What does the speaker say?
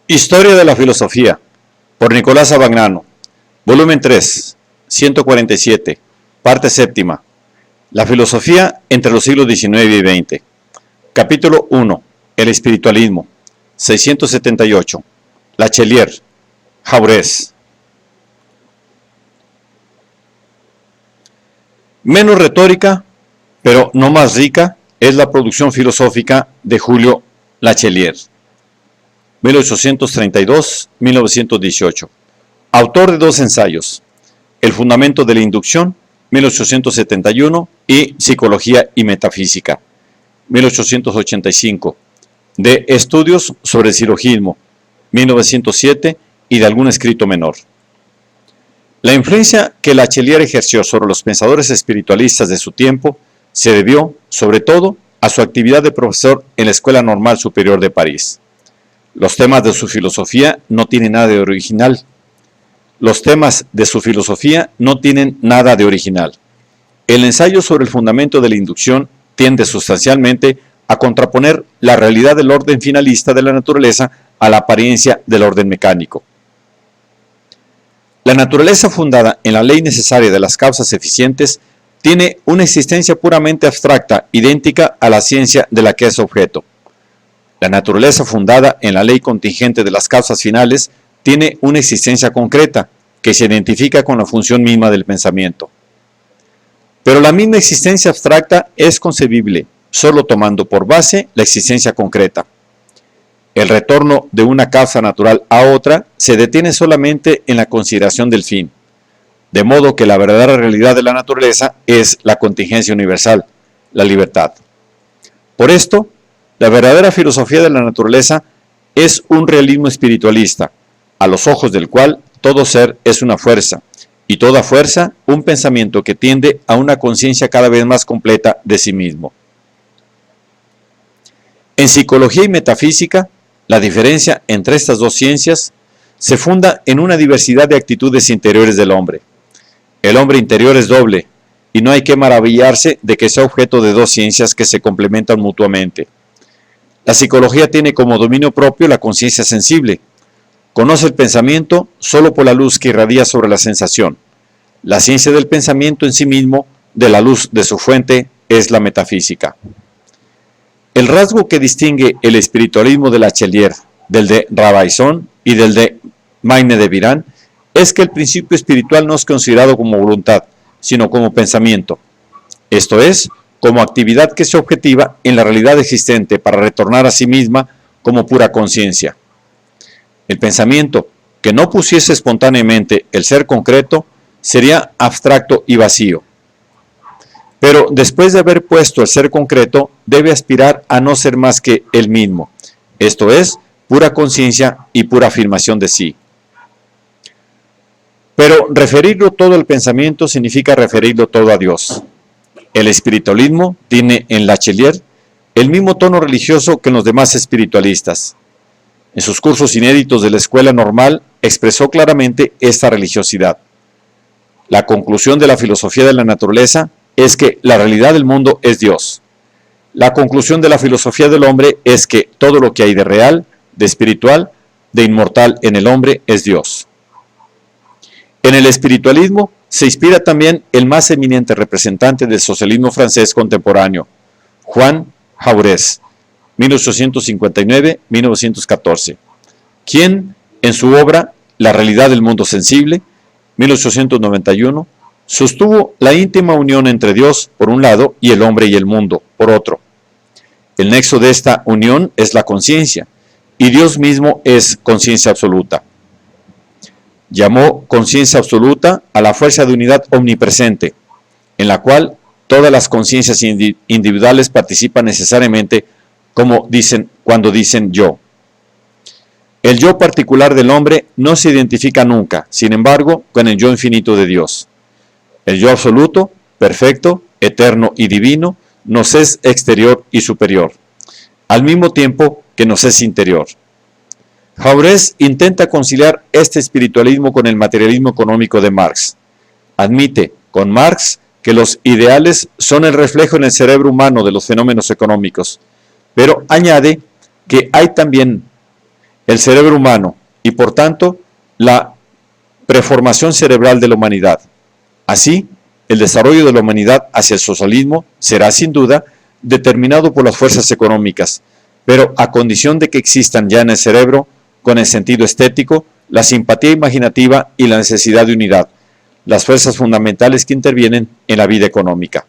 Historia de la filosofía, por Nicolás Abagnano, volumen 3, 147, parte séptima. La filosofía entre los siglos XIX y XX. Capítulo 1, el espiritualismo, 678. Lachelier, Jaurès. Menos retórica, pero no más rica, es la producción filosófica de Julio Lachelier, 1832-1918. Autor de dos ensayos, El fundamento de la inducción, 1871, y Psicología y metafísica, 1885. De Estudios sobre el silogismo, 1907, y de algún escrito menor. La influencia que Lachelier ejerció sobre los pensadores espiritualistas de su tiempo se debió, sobre todo, a su actividad de profesor en la Escuela Normal Superior de París. Los temas de su filosofía no tienen nada de original. El ensayo sobre el fundamento de la inducción tiende sustancialmente a contraponer la realidad del orden finalista de la naturaleza a la apariencia del orden mecánico. La naturaleza fundada en la ley necesaria de las causas eficientes tiene una existencia puramente abstracta, idéntica a la ciencia de la que es objeto. La naturaleza fundada en la ley contingente de las causas finales tiene una existencia concreta, que se identifica con la función misma del pensamiento. Pero la misma existencia abstracta es concebible, solo tomando por base la existencia concreta. El retorno de una causa natural a otra se detiene solamente en la consideración del fin, de modo que la verdadera realidad de la naturaleza es la contingencia universal, la libertad. Por esto, la verdadera filosofía de la naturaleza es un realismo espiritualista, a los ojos del cual todo ser es una fuerza, y toda fuerza un pensamiento que tiende a una conciencia cada vez más completa de sí mismo. En psicología y metafísica, la diferencia entre estas dos ciencias se funda en una diversidad de actitudes interiores del hombre. El hombre interior es doble, y no hay que maravillarse de que sea objeto de dos ciencias que se complementan mutuamente. La psicología tiene como dominio propio la conciencia sensible. Conoce el pensamiento solo por la luz que irradia sobre la sensación. La ciencia del pensamiento en sí mismo, de la luz de su fuente, es la metafísica. El rasgo que distingue el espiritualismo de Lachelier del de Rabelais y del de Maine de Biran es que el principio espiritual no es considerado como voluntad, sino como pensamiento. Esto es, como actividad que se objetiva en la realidad existente para retornar a sí misma como pura conciencia. El pensamiento que no pusiese espontáneamente el ser concreto sería abstracto y vacío. Pero después de haber puesto el ser concreto, debe aspirar a no ser más que él mismo, esto es, pura conciencia y pura afirmación de sí. Pero referirlo todo al pensamiento significa referirlo todo a Dios. El espiritualismo tiene en Lachelier el mismo tono religioso que en los demás espiritualistas. En sus cursos inéditos de la Escuela Normal expresó claramente esta religiosidad. La conclusión de la filosofía de la naturaleza es que la realidad del mundo es Dios. La conclusión de la filosofía del hombre es que todo lo que hay de real, de espiritual, de inmortal en el hombre es Dios. En el espiritualismo se inspira también el más eminente representante del socialismo francés contemporáneo, Juan Jaurès, 1859-1914, quien, en su obra La realidad del mundo sensible, 1891, sostuvo la íntima unión entre Dios, por un lado, y el hombre y el mundo, por otro. El nexo de esta unión es la conciencia, y Dios mismo es conciencia absoluta. Llamó conciencia absoluta a la fuerza de unidad omnipresente, en la cual todas las conciencias individuales participan necesariamente cuando dicen yo. El yo particular del hombre no se identifica nunca, sin embargo, con el yo infinito de Dios. El yo absoluto, perfecto, eterno y divino, nos es exterior y superior, al mismo tiempo que nos es interior. Jaurès intenta conciliar este espiritualismo con el materialismo económico de Marx. Admite, con Marx, que los ideales son el reflejo en el cerebro humano de los fenómenos económicos, pero añade que hay también el cerebro humano y por tanto la preformación cerebral de la humanidad. Así, el desarrollo de la humanidad hacia el socialismo será sin duda determinado por las fuerzas económicas, pero a condición de que existan ya en el cerebro, con el sentido estético, la simpatía imaginativa y la necesidad de unidad, las fuerzas fundamentales que intervienen en la vida económica.